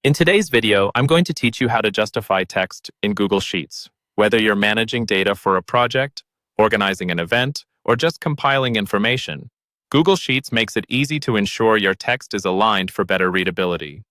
In today's video, I'm going to teach you how to justify text in Google Sheets. Whether you're managing data for a project, organizing an event, or just compiling information, Google Sheets makes it easy to ensure your text is aligned for better readability.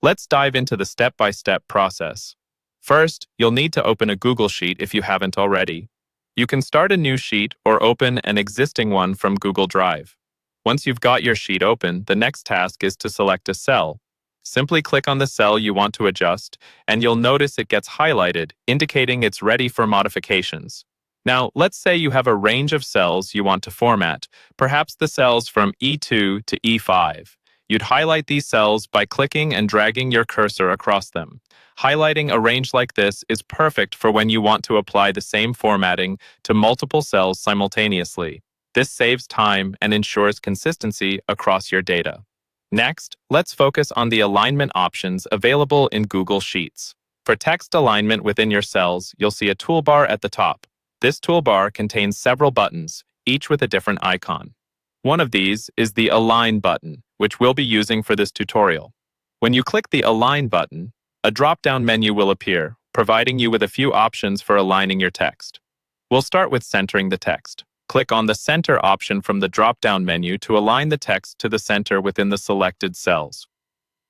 Let's dive into the step-by-step process. First, you'll need to open a Google Sheet if you haven't already. You can start a new sheet or open an existing one from Google Drive. Once you've got your sheet open, the next task is to select a cell. Simply click on the cell you want to adjust, and you'll notice it gets highlighted, indicating it's ready for modifications. Now, let's say you have a range of cells you want to format, perhaps the cells from E2 to E5. You'd highlight these cells by clicking and dragging your cursor across them. Highlighting a range like this is perfect for when you want to apply the same formatting to multiple cells simultaneously. This saves time and ensures consistency across your data. Next, let's focus on the alignment options available in Google Sheets. For text alignment within your cells, you'll see a toolbar at the top. This toolbar contains several buttons, each with a different icon. One of these is the Align button, which we'll be using for this tutorial. When you click the Align button, a drop-down menu will appear, providing you with a few options for aligning your text. We'll start with centering the text. Click on the Center option from the drop-down menu to align the text to the center within the selected cells.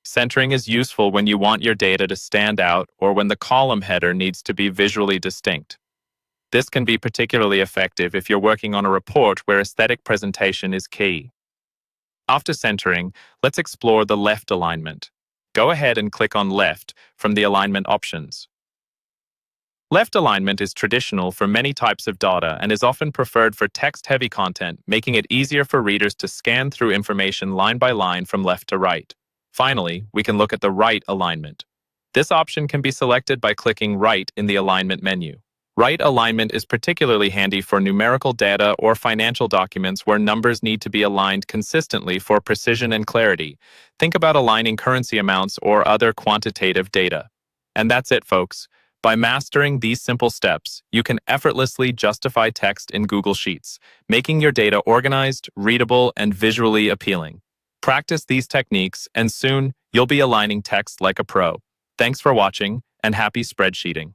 Centering is useful when you want your data to stand out or when the column header needs to be visually distinct. This can be particularly effective if you're working on a report where aesthetic presentation is key. After centering, let's explore the left alignment. Go ahead and click on Left from the alignment options. Left alignment is traditional for many types of data and is often preferred for text-heavy content, making it easier for readers to scan through information line by line from left to right. Finally, we can look at the right alignment. This option can be selected by clicking Right in the alignment menu. Right alignment is particularly handy for numerical data or financial documents where numbers need to be aligned consistently for precision and clarity. Think about aligning currency amounts or other quantitative data. And that's it, folks. By mastering these simple steps, you can effortlessly justify text in Google Sheets, making your data organized, readable, and visually appealing. Practice these techniques, and soon you'll be aligning text like a pro. Thanks for watching, and happy spreadsheeting.